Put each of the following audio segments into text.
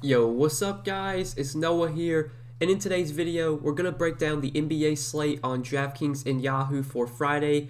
Yo, what's up guys? It's Noah here, and in today's video, we're going to break down the NBA slate on Draftkings and Yahoo for Friday,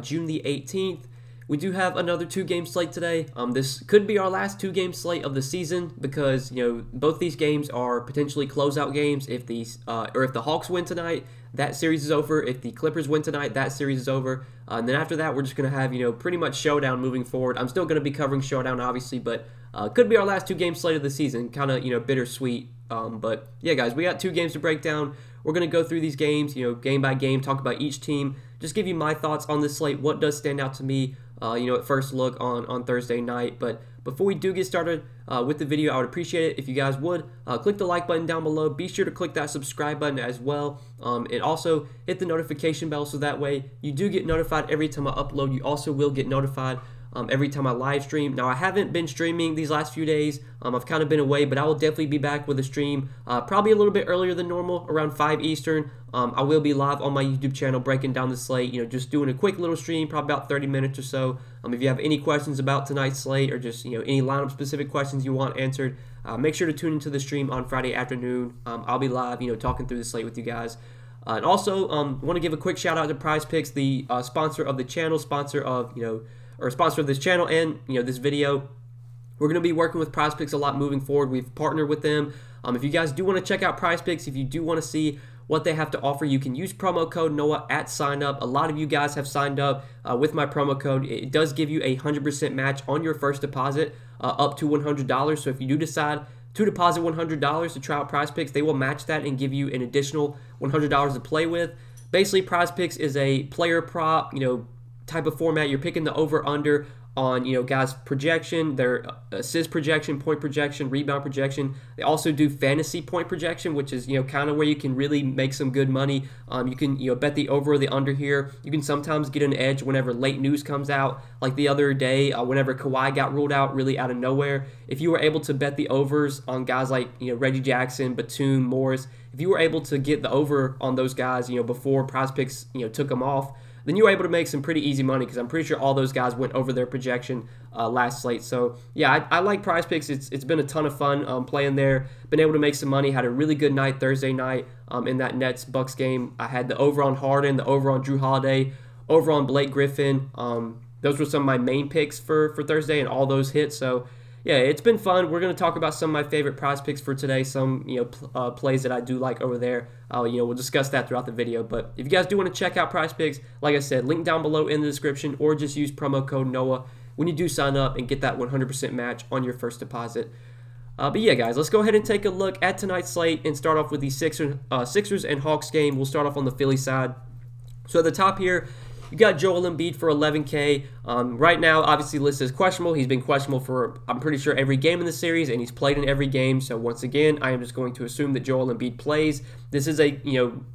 June the 18th. We do have another two-game slate today. This could be our last two-game slate of the season because, both these games are potentially closeout games. If the Hawks win tonight, that series is over. If the Clippers win tonight, that series is over. And then after that, we're just going to have, pretty much Showdown moving forward. I'm still going to be covering Showdown, obviously, but could be our last two-game slate of the season. Kind of, bittersweet. But yeah, guys, we got two games to break down. We're going to go through these games, game by game, talk about each team, just give you my thoughts on this slate, what does stand out to me, at first look on Thursday night. But before we do get started with the video, I would appreciate it if you guys would click the like button down below. Be sure to click that subscribe button as well, and also hit the notification bell so that way you do get notified every time I upload. You also will get notified every time I live stream. Now, I haven't been streaming these last few days. I've kind of been away, but I will definitely be back with a stream probably a little bit earlier than normal, around 5 Eastern. I will be live on my YouTube channel breaking down the slate, just doing a quick little stream, probably about 30 minutes or so. If you have any questions about tonight's slate or just, any lineup-specific questions you want answered, make sure to tune into the stream on Friday afternoon. I'll be live, talking through the slate with you guys. And also, want to give a quick shout-out to PrizePicks, the sponsor of the channel, sponsor of this channel and this video. We're going to be working with PrizePicks a lot moving forward. We've partnered with them. If you guys do want to check out PrizePicks, if you do want to see what they have to offer, you can use promo code Noah at sign up. A lot of you guys have signed up with my promo code. It does give you a 100% match on your first deposit up to $100. So if you do decide to deposit $100 to try out PrizePicks, they will match that and give you an additional $100 to play with. Basically, PrizePicks is a player prop, type of format. You're picking the over-under on, guys' projection, their assist projection, point projection, rebound projection. They also do fantasy point projection, which is, kind of where you can really make some good money. You can, bet the over or the under here. You can sometimes get an edge whenever late news comes out, like the other day, whenever Kawhi got ruled out really out of nowhere. If you were able to bet the overs on guys like, Reggie Jackson, Batum, Morris, if you were able to get the over on those guys, before PrizePicks, took them off, then you were able to make some pretty easy money because I'm pretty sure all those guys went over their projection last slate. So, yeah, I like PrizePicks. It's been a ton of fun playing there. Been able to make some money. Had a really good night Thursday night in that Nets-Bucks game. I had the over on Harden, the over on Drew Holiday, over on Blake Griffin. Those were some of my main picks for Thursday, and all those hit. So, yeah, it's been fun. We're going to talk about some of my favorite prize picks for today, some plays that I do like over there. We'll discuss that throughout the video. But if you guys do want to check out prize picks, like I said, link down below in the description, or just use promo code Noah when you do sign up and get that 100% match on your first deposit. But yeah, guys, let's go ahead and take a look at tonight's slate and start off with the Sixers and Hawks game. We'll start off on the Philly side. So at the top here, you got Joel Embiid for $11K. Right now, obviously, listed as questionable. He's been questionable for, I'm pretty sure, every game in the series, and he's played in every game. So once again, I am just going to assume that Joel Embiid plays. This is a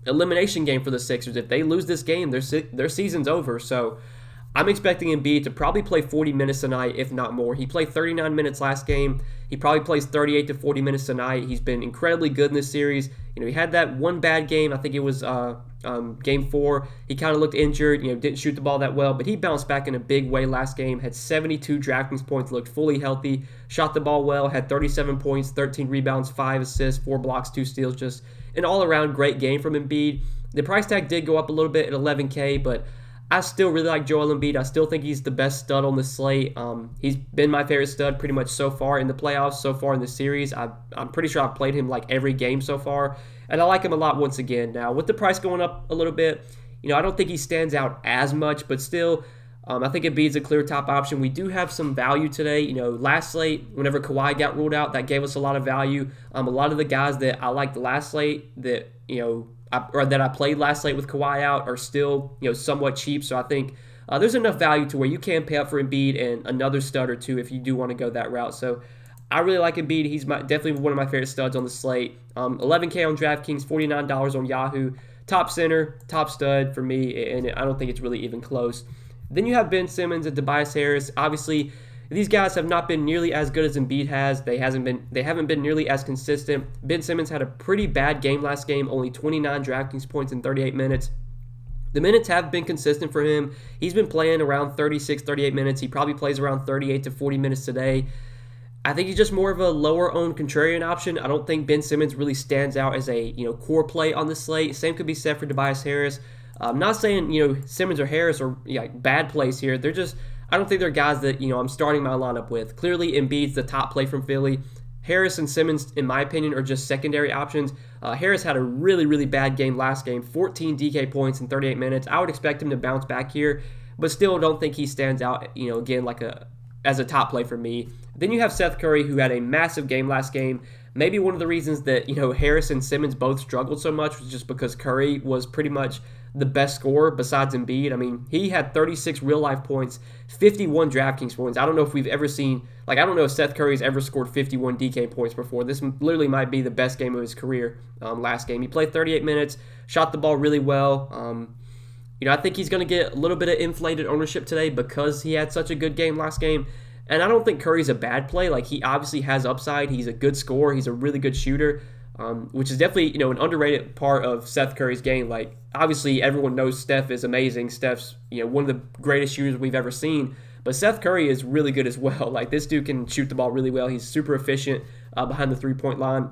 elimination game for the Sixers. If they lose this game, their season's over. So I'm expecting Embiid to probably play 40 minutes tonight, if not more. He played 39 minutes last game. He probably plays 38 to 40 minutes tonight. He's been incredibly good in this series. He had that one bad game. I think it was Game 4. He kind of looked injured. Didn't shoot the ball that well, but he bounced back in a big way last game. Had 72 Draftkings points. Looked fully healthy. Shot the ball well. Had 37 points, 13 rebounds, 5 assists, 4 blocks, 2 steals. Just an all-around great game from Embiid. The price tag did go up a little bit at $11K, but I still really like Joel Embiid. I still think he's the best stud on the slate. He's been my favorite stud pretty much so far in the playoffs, so far in the series. I'm pretty sure I've played him like every game so far, and I like him a lot once again. Now, with the price going up a little bit, I don't think he stands out as much, but still, I think Embiid's a clear top option. We do have some value today. Last slate, whenever Kawhi got ruled out, that gave us a lot of value. A lot of the guys that I liked last slate that, that I played last slate with Kawhi out are still, somewhat cheap. So I think there's enough value to where you can pay up for Embiid and another stud or two if you do want to go that route. So I really like Embiid. He's definitely one of my favorite studs on the slate. $11K on DraftKings, $49 on Yahoo. Top center, top stud for me, and I don't think it's really even close. Then you have Ben Simmons and Tobias Harris. Obviously, these guys have not been nearly as good as Embiid has. They haven't been nearly as consistent. Ben Simmons had a pretty bad game last game, only 29 DraftKings points in 38 minutes. The minutes have been consistent for him. He's been playing around 36, 38 minutes. He probably plays around 38 to 40 minutes today. I think he's just more of a lower-owned contrarian option. I don't think Ben Simmons really stands out as a core play on the slate. Same could be said for Tobias Harris. I'm not saying Simmons or Harris are bad plays here. They're just, I don't think they're guys that I'm starting my lineup with. Clearly, Embiid's the top play from Philly. Harris and Simmons, in my opinion, are just secondary options. Harris had a really, really bad game last game, 14 DK points in 38 minutes. I would expect him to bounce back here, but still don't think he stands out, again, as a top play for me. Then you have Seth Curry, who had a massive game last game. Maybe one of the reasons that, Harris and Simmons both struggled so much was just because Curry was pretty much the best scorer besides Embiid. I mean, he had 36 real-life points, 51 DraftKings points. I don't know if we've ever seen, I don't know if Seth Curry's ever scored 51 DK points before. This literally might be the best game of his career last game. He played 38 minutes, shot the ball really well. I think he's going to get a little bit of inflated ownership today because he had such a good game last game. And I don't think Curry's a bad play. He obviously has upside. He's a good scorer. He's a really good shooter, which is definitely, an underrated part of Seth Curry's game. Obviously, everyone knows Steph is amazing. Steph's, one of the greatest shooters we've ever seen. But Seth Curry is really good as well. This dude can shoot the ball really well. He's super efficient behind the three-point line.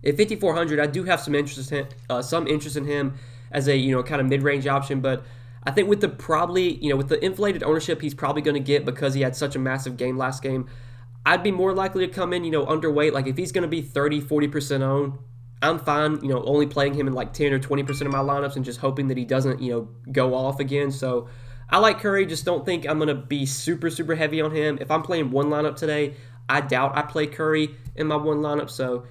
At 5,400, I do have some interest in him as a, kind of mid-range option, but I think with the with the inflated ownership he's probably going to get because he had such a massive game last game, I'd be more likely to come in, underweight. If he's going to be 30, 40% owned, I'm fine, only playing him in 10 or 20% of my lineups and just hoping that he doesn't, go off again. So I like Curry, just don't think I'm going to be super, super heavy on him. If I'm playing one lineup today, I doubt I play Curry in my one lineup. So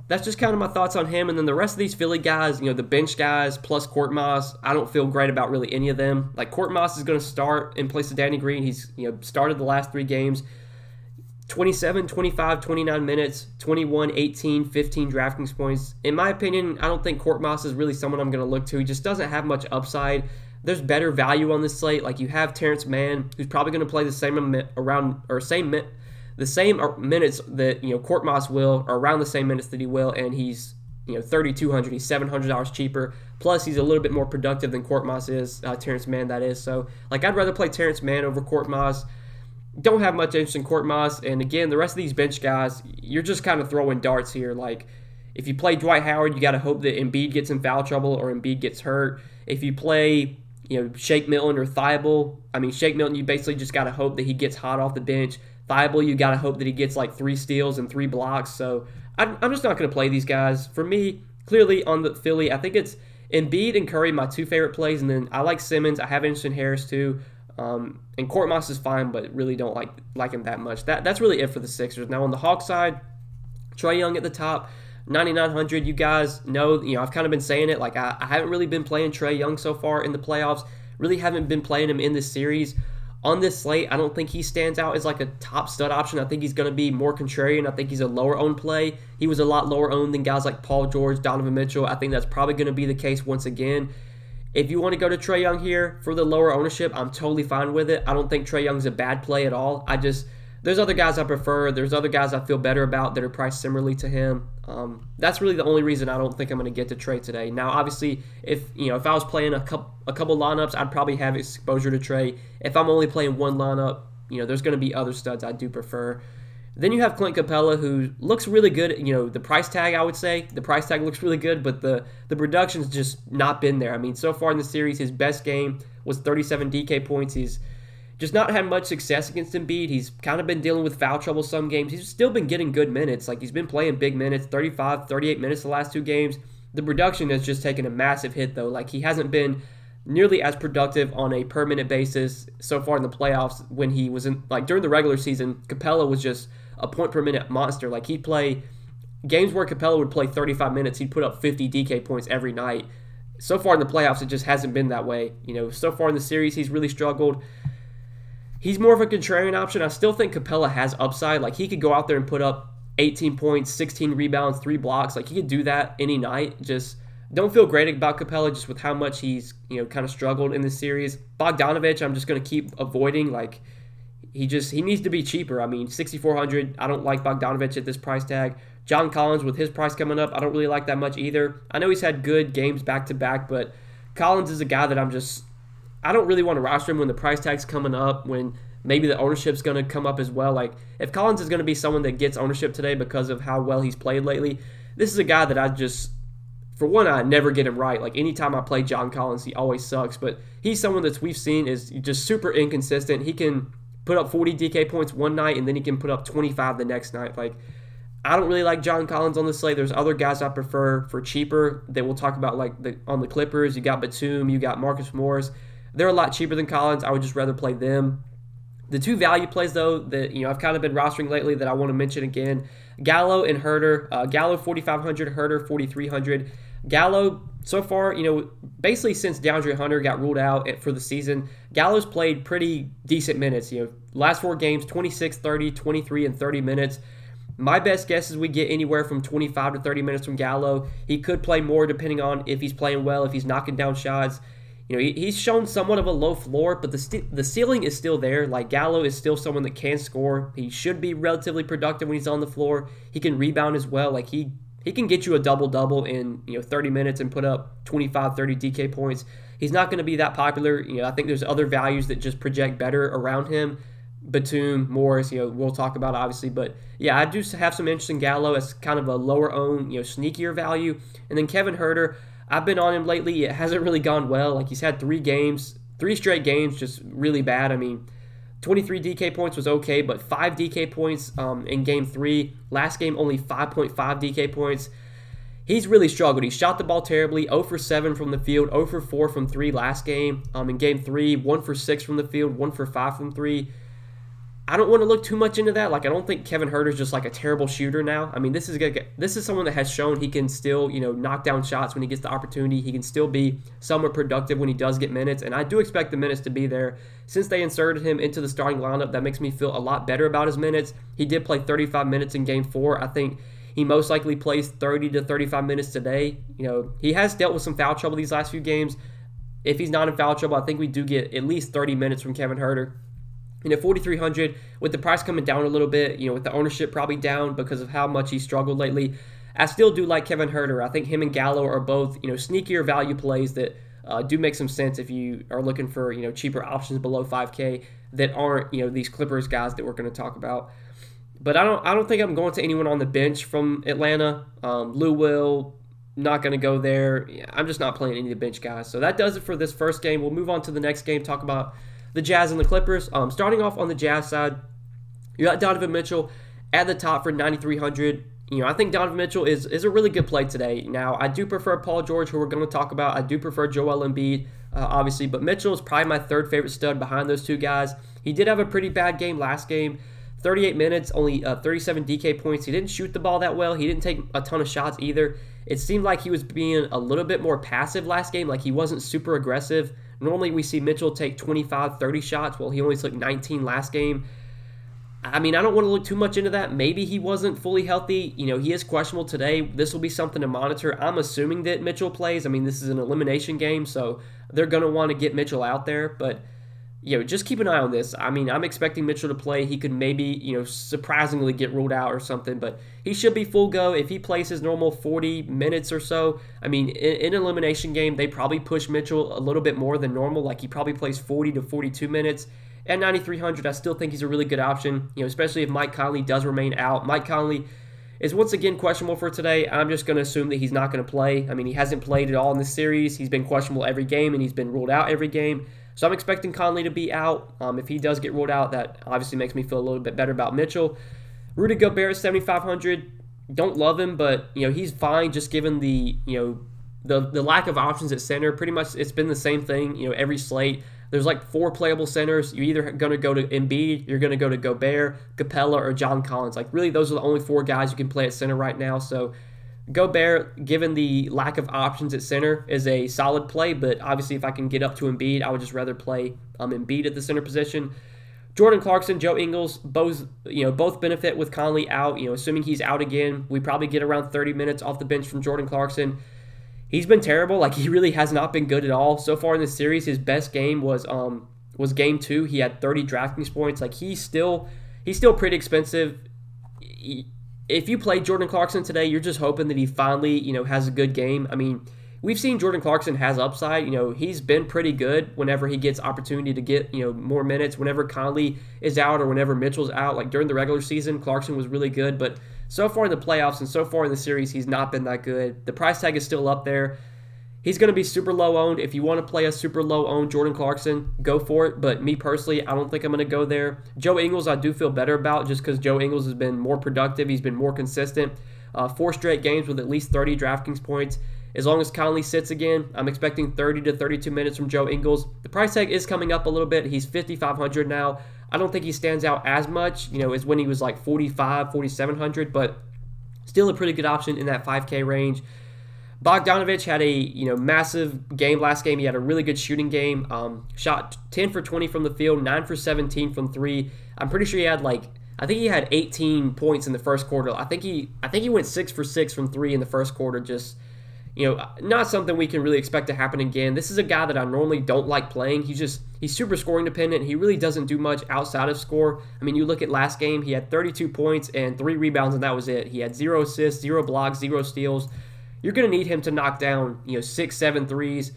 that's just kind of my thoughts on him. And then the rest of these Philly guys, the bench guys plus Court Moss, I don't feel great about really any of them. Court Moss is going to start in place of Danny Green. He's started the last 3 games. 27, 25, 29 minutes, 21, 18, 15 DraftKings points. In my opinion, I don't think Court Moss is really someone I'm going to look to. He just doesn't have much upside. There's better value on this slate. You have Terrence Mann, who's probably going to play the same minutes that Court Moss will, or around the same minutes that he will, and he's $3,200. He's $700 cheaper. Plus, he's a little bit more productive than Court Moss is. Terrence Mann, that is. So, I'd rather play Terrence Mann over Court Moss. Don't have much interest in Court Moss. And again, the rest of these bench guys, you're just kind of throwing darts here. If you play Dwight Howard, you got to hope that Embiid gets in foul trouble or Embiid gets hurt. If you play Shake Milton or Thibault, Shake Milton, you basically just got to hope that he gets hot off the bench. Thibault, you got to hope that he gets 3 steals and 3 blocks. So I'm just not going to play these guys. For me, clearly on the Philly, I think it's Embiid and Curry, my 2 favorite plays. And then I like Simmons. I have interest in Harris too. And Court Moss is fine, but really don't like him that much. That's really it for the Sixers. Now on the Hawks side, Trae Young at the top, 9,900. You guys know, I've kind of been saying it. I haven't really been playing Trae Young so far in the playoffs. Really haven't been playing him in this series. On this slate, I don't think he stands out as a top stud option. I think he's going to be more contrarian. I think he's a lower owned play. He was a lot lower owned than guys like Paul George, Donovan Mitchell. I think that's probably going to be the case once again. If you want to go to Trae Young here for the lower ownership, I'm totally fine with it. I don't think Trae Young's a bad play at all. There's other guys I prefer. There's other guys I feel better about that are priced similarly to him. That's really the only reason I don't think I'm going to get to Trae today. Now, obviously, if I was playing a couple lineups, I'd probably have exposure to Trae. If I'm only playing one lineup, there's going to be other studs I do prefer. Then you have Clint Capella, who looks really good. The price tag, I would say. The price tag looks really good, but the production's just not been there. So far in the series, his best game was 37 DK points. He's just not had much success against Embiid. He's kind of been dealing with foul trouble some games. He's still been getting good minutes. He's been playing big minutes, 35, 38 minutes the last 2 games. The production has just taken a massive hit, though. He hasn't been nearly as productive on a per-minute basis so far in the playoffs when he was in, during the regular season, Capella was just a point-per-minute monster. He'd play games where Capella would play 35 minutes. He'd put up 50 DK points every night. So far in the playoffs, it just hasn't been that way. So far in the series, he's really struggled. He's more of a contrarian option. I still think Capella has upside. He could go out there and put up 18 points, 16 rebounds, 3 blocks. He could do that any night. Just don't feel great about Capella just with how much he's, kind of struggled in this series. Bogdanovich, I'm just going to keep avoiding. He needs to be cheaper. 6,400. I don't like Bogdanovich at this price tag. John Collins, with his price coming up, I don't really like that much either. I know he's had good games back-to-back, but Collins is a guy that I don't really want to roster him when the price tag's coming up, when maybe the ownership's going to come up as well. Like, if Collins is going to be someone that gets ownership today because of how well he's played lately, this is a guy that I just, for one, I never get him right. Like, anytime I play John Collins, he always sucks. But he's someone that we've seen is just super inconsistent. He can put up 40 DK points one night, and then he can put up 25 the next night. Like, I don't really like John Collins on the slate. There's other guys I prefer for cheaper that we'll talk about, like on the Clippers. You got Batum, you got Marcus Morris. They're a lot cheaper than Collins. I would just rather play them. The two value plays, though, that I've kind of been rostering lately that I want to mention again, Gallo and Herter. Gallo 4,500, Herter 4,300. Gallo, so far, basically since DeAndre Hunter got ruled out for the season, Gallo's played pretty decent minutes. Last 4 games, 26, 30, 23, and 30 minutes. My best guess is we get anywhere from 25 to 30 minutes from Gallo. He could play more depending on if he's playing well, if he's knocking down shots. He's shown somewhat of a low floor, but the ceiling is still there. Like, Gallo is still someone that can score. He should be relatively productive when he's on the floor. He can rebound as well. Like, he can get you a double-double in 30 minutes and put up 25, 30 DK points. He's not going to be that popular. I think there's other values that just project better around him. Batum, Morris, we'll talk about obviously. But, yeah, I do have some interest in Gallo as kind of a lower-owned, sneakier value. And then Kevin Herter, I've been on him lately. It hasn't really gone well. Like, he's had 3 straight games, just really bad. I mean, 23 DK points was okay, but 5 DK points in Game 3. Last game, only 5.5 DK points. He's really struggled. He shot the ball terribly, 0 for 7 from the field, 0 for 4 from 3 last game. In Game 3, 1 for 6 from the field, 1 for 5 from 3. I don't want to look too much into that. Like, I don't think Kevin Herter's just like a terrible shooter now. I mean, this is someone that has shown he can still, knock down shots when he gets the opportunity. He can still be somewhat productive when he does get minutes, and I do expect the minutes to be there. Since they inserted him into the starting lineup, that makes me feel a lot better about his minutes. He did play 35 minutes in Game 4. I think he most likely plays 30 to 35 minutes today. He has dealt with some foul trouble these last few games. If he's not in foul trouble, I think we do get at least 30 minutes from Kevin Herter. At 4,300, with the price coming down a little bit, with the ownership probably down because of how much he struggled lately, I still do like Kevin Herter. I think him and Gallo are both, sneakier value plays that do make some sense if you are looking for, cheaper options below 5K that aren't, these Clippers guys that we're going to talk about. But I don't think I'm going to anyone on the bench from Atlanta. Lou Will, not going to go there. I'm just not playing any of the bench guys. So that does it for this first game. We'll move on to the next game, talk about the Jazz and the Clippers. Starting off on the Jazz side, you got Donovan Mitchell at the top for 9,300. I think Donovan Mitchell is a really good play today. Now, I do prefer Paul George, who we're going to talk about. I do prefer Joel Embiid, obviously, but Mitchell is probably my third favorite stud behind those two guys. He did have a pretty bad game last game. 38 minutes, only 37 DK points. He didn't shoot the ball that well. He didn't take a ton of shots either. It seemed like he was being a little bit more passive last game, like he wasn't super aggressive. Normally we see Mitchell take 25, 30 shots. Well, he only took 19 last game. I mean, I don't want to look too much into that. Maybe he wasn't fully healthy. He is questionable today. This will be something to monitor. I'm assuming that Mitchell plays. I mean, this is an elimination game, so they're going to want to get Mitchell out there. But, just keep an eye on this. I mean, I'm expecting Mitchell to play. He could maybe, surprisingly get ruled out or something, but he should be full go. If he plays his normal 40 minutes or so, I mean, in an elimination game, they probably push Mitchell a little bit more than normal. Like, he probably plays 40 to 42 minutes. At 9,300, I still think he's a really good option, especially if Mike Conley does remain out. Mike Conley is once again questionable for today. I'm just going to assume that he's not going to play. I mean, he hasn't played at all in this series. He's been questionable every game, and he's been ruled out every game. So I'm expecting Conley to be out. If he does get ruled out, that obviously makes me feel a little bit better about Mitchell. Rudy Gobert, 7,500. Don't love him, but he's fine just given the the lack of options at center. Pretty much it's been the same thing, every slate. There's like 4 playable centers. You're either going to go to Embiid, you're going to go to Gobert, Capella, or John Collins. Like, really, those are the only 4 guys you can play at center right now. So Gobert, given the lack of options at center, is a solid play, but obviously if I can get up to Embiid, I would just rather play Embiid at the center position. Jordan Clarkson, Joe Ingles, both benefit with Conley out. Assuming he's out again, we probably get around 30 minutes off the bench from Jordan Clarkson. He's been terrible. Like, he really has not been good at all so far in this series. His best game was Game 2. He had 30 Draftkings points. Like, he's still pretty expensive. If you play Jordan Clarkson today, you're just hoping that he finally has a good game. I mean, we've seen Jordan Clarkson has upside. You know, he's been pretty good whenever he gets opportunity to get, you know, more minutes. Whenever Conley is out or whenever Mitchell's out, like during the regular season, Clarkson was really good. But so far in the playoffs and so far in the series, he's not been that good. The price tag is still up there. He's going to be super low owned. If you want to play a super low owned Jordan Clarkson, go for it. But me personally, I don't think I'm going to go there. Joe Ingles, I do feel better about just because Joe Ingles has been more productive. He's been more consistent. 4 straight games with at least 30 DraftKings points. As long as Conley sits again, I'm expecting 30 to 32 minutes from Joe Ingles. The price tag is coming up a little bit. He's $5,500 now. I don't think he stands out as much, you know, as when he was like $4,500, $4,700, but still a pretty good option in that 5K range. Bogdanovich had a massive game last game. He had a really good shooting game. Shot 10 for 20 from the field, 9 for 17 from 3. I'm pretty sure he had I think he had 18 points in the first quarter. I think he went 6 for 6 from 3 in the first quarter. Just, you know, not something we can really expect to happen again. This is a guy that I normally don't like playing. He's super scoring dependent. He really doesn't do much outside of score. I mean, you look at last game, he had 32 points and 3 rebounds, and that was it. He had 0 assists, 0 blocks, 0 steals. You're going to need him to knock down, 6, 7 threes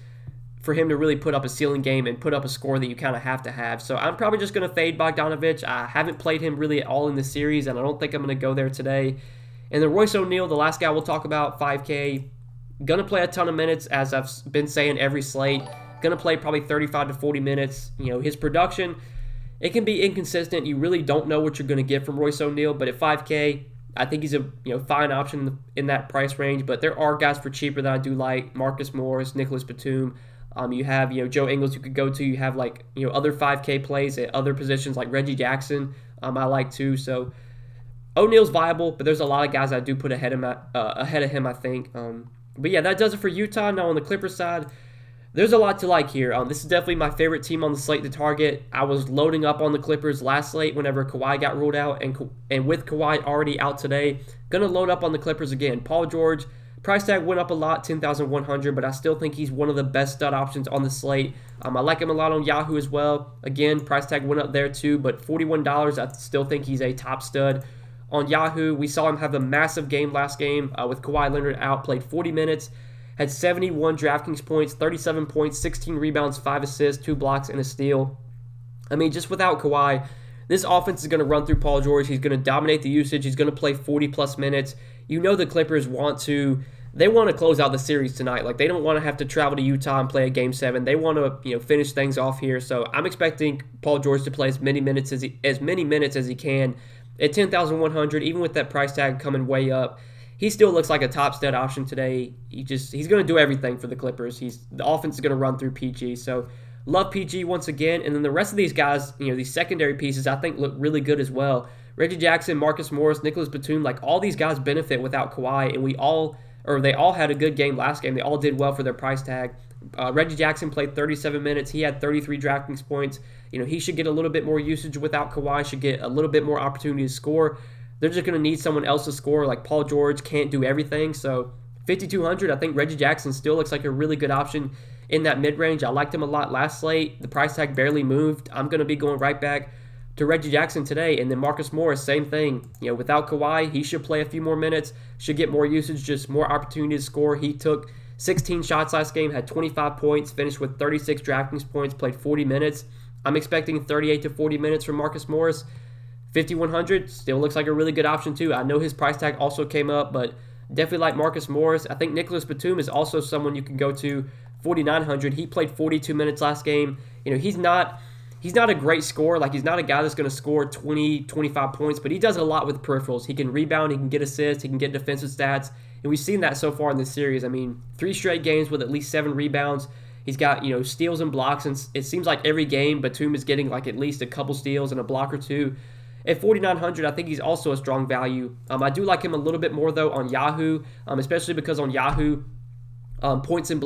for him to really put up a ceiling game and put up a score that you kind of have to have. So I'm probably just going to fade Bogdanovich. I haven't played him really at all in this series, and I don't think I'm going to go there today. And then Royce O'Neal, the last guy we'll talk about, 5K. Going to play a ton of minutes, as I've been saying every slate. Going to play probably 35 to 40 minutes. His production, it can be inconsistent. You really don't know what you're going to get from Royce O'Neal, but at 5K, I think he's a fine option in that price range. But there are guys for cheaper that I do like. Marcus Morris, Nicholas Batum. You have Joe Ingles you could go to. You have other 5K plays at other positions like Reggie Jackson. I like too. So O'Neal's viable, but there's a lot of guys I do put ahead of him. I think. But yeah, that does it for Utah. Now on the Clippers side, there's a lot to like here. This is definitely my favorite team on the slate to target. I was loading up on the Clippers last slate whenever Kawhi got ruled out, and with Kawhi already out today, gonna load up on the Clippers again. Paul George, price tag went up a lot, $10,100, but I still think he's one of the best stud options on the slate. I like him a lot on Yahoo as well. Again, price tag went up there too, but $41, I still think he's a top stud. On Yahoo, we saw him have a massive game last game with Kawhi Leonard out, played 40 minutes, had 71 DraftKings points, 37 points, 16 rebounds, 5 assists, 2 blocks, and a steal. I mean, just without Kawhi, this offense is going to run through Paul George. He's going to dominate the usage. He's going to play 40-plus minutes. The Clippers want to close out the series tonight. Like, they don't want to have to travel to Utah and play a Game 7. They want to, finish things off here. So I'm expecting Paul George to play as many minutes as he can. At $10,100, even with that price tag coming way up, he still looks like a top stud option today. He's going to do everything for the Clippers. The offense is going to run through PG. So love PG once again. And then the rest of these guys, these secondary pieces, I think look really good as well. Reggie Jackson, Marcus Morris, Nicholas Batum, all these guys benefit without Kawhi, and they all had a good game last game. They all did well for their price tag. Reggie Jackson played 37 minutes. He had 33 DraftKings points. He should get a little bit more usage without Kawhi, should get a little bit more opportunity to score. They're just going to need someone else to score. Like Paul George can't do everything. So $5,200, I think Reggie Jackson still looks like a really good option in that mid-range. I liked him a lot last slate. The price tag barely moved. I'm going to be going right back to Reggie Jackson today. And then Marcus Morris, same thing. Without Kawhi, he should play a few more minutes, should get more usage, just more opportunity to score. He took 16 shots last game, had 25 points, finished with 36 DraftKings points, played 40 minutes. I'm expecting 38 to 40 minutes from Marcus Morris. $5,100 still looks like a really good option too. I know his price tag also came up, but definitely like Marcus Morris. I think Nicholas Batum is also someone you can go to. $4,900. He played 42 minutes last game. He's not a great scorer. He's not a guy that's going to score 20, 25 points, but he does a lot with peripherals. He can rebound, he can get assists, he can get defensive stats, and we've seen that so far in this series. 3 straight games with at least 7 rebounds. He's got, steals and blocks, and it seems like every game Batum is getting at least a couple steals and a block or two. At $4,900, I think he's also a strong value. I do like him a little bit more though on Yahoo, especially because on Yahoo, steals and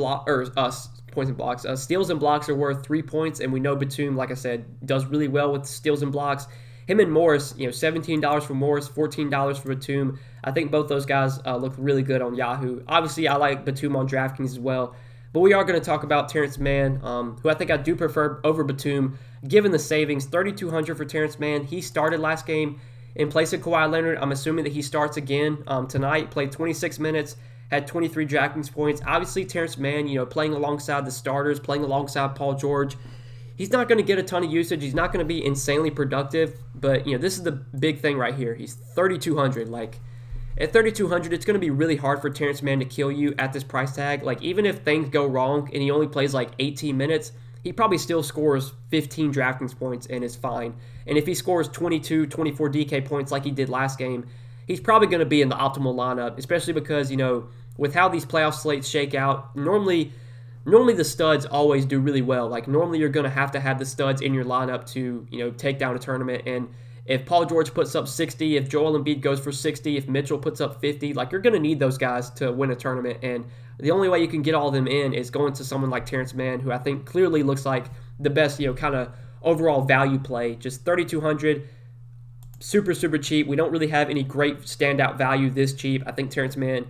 blocks are worth 3 points, and we know Batum, like I said, does really well with steals and blocks. Him and Morris, $17 for Morris, $14 for Batum. I think both those guys look really good on Yahoo. Obviously, I like Batum on DraftKings as well. But we are going to talk about Terrence Mann, who I think I do prefer over Batum, given the savings. $3,200 for Terrence Mann. He started last game in place of Kawhi Leonard. I'm assuming that he starts again tonight. Played 26 minutes, had 23 Draftkings points. Obviously, Terrence Mann, playing alongside the starters, playing alongside Paul George, he's not going to get a ton of usage. He's not going to be insanely productive, but, this is the big thing right here. He's 3,200. Like, at 3,200, it's going to be really hard for Terrence Mann to kill you at this price tag. Like, even if things go wrong and he only plays like 18 minutes, he probably still scores 15 Draftkings points and is fine. And if he scores 22, 24 DK points like he did last game, he's probably going to be in the optimal lineup, especially because, with how these playoff slates shake out, normally the studs always do really well. Like, normally you're going to have the studs in your lineup to, take down a tournament. And if Paul George puts up 60, if Joel Embiid goes for 60, if Mitchell puts up 50, like, you're going to need those guys to win a tournament. And the only way you can get all of them in is going to someone like Terrence Mann, who I think clearly looks like the best, kind of overall value play. Just 3,200, super, super cheap. We don't really have any great standout value this cheap. I think Terrence Mann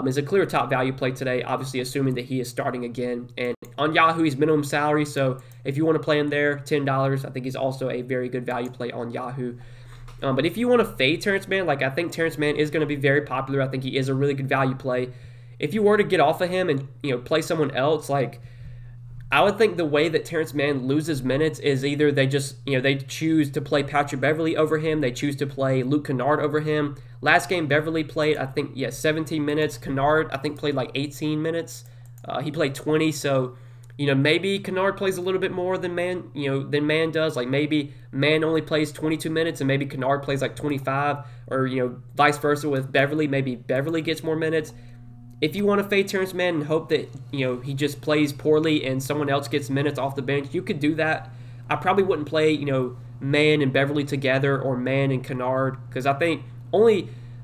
is a clear top value play today, obviously assuming that he is starting again. And on Yahoo, he's minimum salary, so if you want to play him there, $10. I think he's also a very good value play on Yahoo. But if you want to fade Terrence Mann, like, I think Terrence Mann is going to be very popular. I think he is a really good value play. If you were to get off of him and, play someone else, like, I would think the way that Terrence Mann loses minutes is either they just, they choose to play Patrick Beverley over him. They choose to play Luke Kennard over him. Last game, Beverley played, I think, 17 minutes. Kennard, I think, played like 18 minutes. He played 20, so, maybe Kennard plays a little bit more than Mann, than Mann does. Like, maybe Mann only plays 22 minutes and maybe Kennard plays like 25, or, vice versa with Beverley. Maybe Beverley gets more minutes. If you want to fade Terrence Mann and hope that, he just plays poorly and someone else gets minutes off the bench, you could do that. I probably wouldn't play, Mann and Beverley together or Mann and Kennard, because I think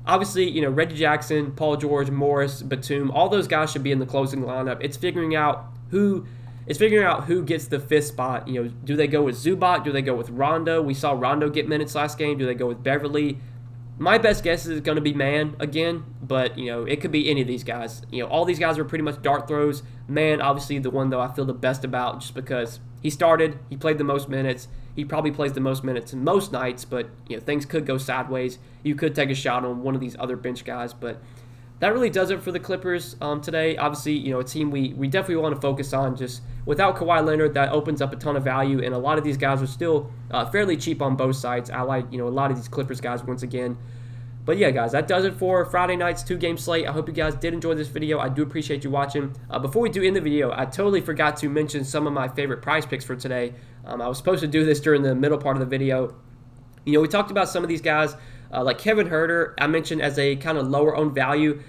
obviously, Reggie Jackson, Paul George, Morris, Batum, all those guys should be in the closing lineup. It's figuring out who gets the fifth spot. Do they go with Zubac? Do they go with Rondo? We saw Rondo get minutes last game. Do they go with Beverley? My best guess is going to be Mann again, but, it could be any of these guys. All these guys are pretty much dart throws. Mann, obviously, the one, though, I feel the best about just because he started, he played the most minutes. He probably plays the most minutes most nights, but, things could go sideways. You could take a shot on one of these other bench guys, but that really does it for the Clippers today. Obviously, a team we definitely want to focus on. Just without Kawhi Leonard, that opens up a ton of value, and a lot of these guys are still fairly cheap on both sides. I like, a lot of these Clippers guys once again. But yeah, guys, that does it for Friday night's 2-game slate. I hope you guys did enjoy this video. I do appreciate you watching. Before we do end the video, I totally forgot to mention some of my favorite prize picks for today. I was supposed to do this during the middle part of the video. We talked about some of these guys, like Kevin Huerter, I mentioned as a kind of lower owned value.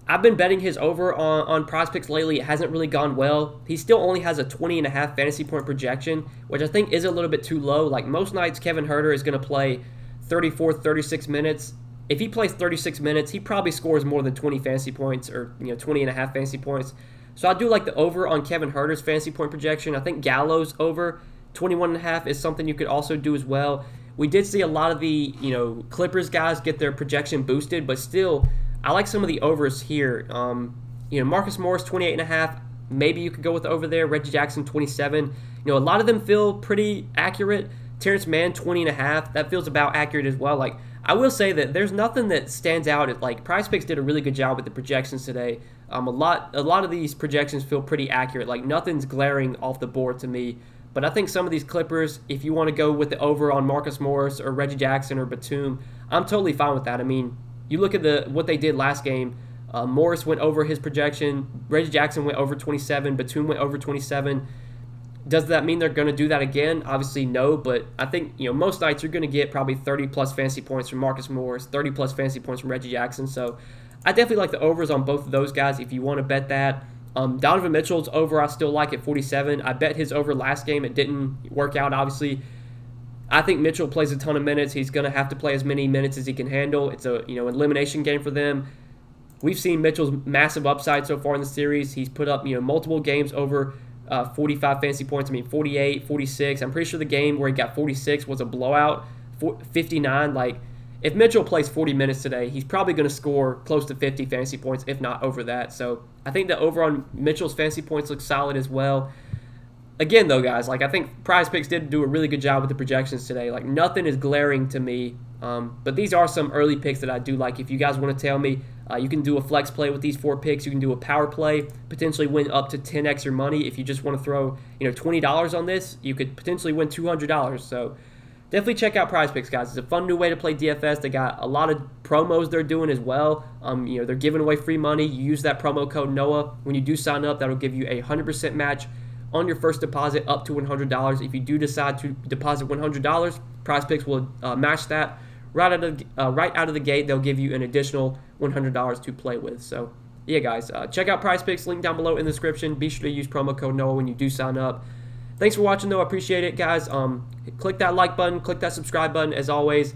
I've been betting his over on prize picks lately. It hasn't really gone well. He still only has a 20.5 fantasy point projection, which I think is a little bit too low. Like, most nights, Kevin Huerter is going to play 34, 36 minutes. If he plays 36 minutes, he probably scores more than 20 fantasy points, or 20.5 fantasy points. So I do like the over on Kevin Huerter's fantasy point projection. I think Gallo's over 21.5 is something you could also do as well. We did see a lot of the Clippers guys get their projection boosted, but still, I like some of the overs here. Marcus Morris 28.5. Maybe you could go with the over there. Reggie Jackson 27. A lot of them feel pretty accurate. Terrence Mann 20.5. That feels about accurate as well. Like, I will say that there's nothing that stands out. Like, PrizePicks did a really good job with the projections today. A lot of these projections feel pretty accurate. Like, nothing's glaring off the board to me. But I think some of these Clippers, if you want to go with the over on Marcus Morris or Reggie Jackson or Batum, I'm totally fine with that. I mean, you look at what they did last game. Morris went over his projection. Reggie Jackson went over 27. Batum went over 27. Does that mean they're going to do that again? Obviously, no. But I think most nights you're going to get probably 30-plus fantasy points from Marcus Morris, 30-plus fantasy points from Reggie Jackson. So I definitely like the overs on both of those guys if you want to bet that. Donovan Mitchell's over I still like at 47. I bet his over last game. It didn't work out, obviously. I think Mitchell plays a ton of minutes. He's going to have to play as many minutes as he can handle. It's a elimination game for them. We've seen Mitchell's massive upside so far in the series. He's put up multiple games over 45 fantasy points. 48, 46. I'm pretty sure the game where he got 46 was a blowout. 59. Like, if Mitchell plays 40 minutes today, he's probably going to score close to 50 fantasy points, if not over that. So I think the over on Mitchell's fantasy points looks solid as well. Again, though, guys, like, I think PrizePicks did do a really good job with the projections today. Like, nothing is glaring to me. But these are some early picks that I do like. If you guys want to tell me, You can do a flex play with these 4 picks. You can do a power play, potentially win up to 10x your money. If you just want to throw, $20 on this, you could potentially win $200. So definitely check out PrizePicks, guys. It's a fun new way to play DFS. They got a lot of promos they're doing as well. They're giving away free money. You use that promo code NOAH when you do sign up. That'll give you a 100% match on your first deposit up to $100. If you do decide to deposit $100, PrizePicks will match that right out of the gate. They'll give you an additional $100 to play with. So yeah, guys, check out PrizePicks. Link down below in the description. Be sure to use promo code NOAH when you do sign up. Thanks for watching, though. I appreciate it, guys. Click that like button, click that subscribe button, as always.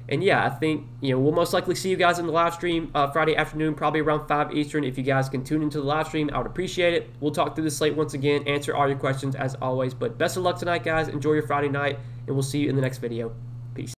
And yeah, I think we'll most likely see you guys in the live stream Friday afternoon, probably around 5 Eastern. If you guys can tune into the live stream, I would appreciate it. We'll talk through the slate once again, answer all your questions as always. But best of luck tonight, guys. Enjoy your Friday night, and we'll see you in the next video.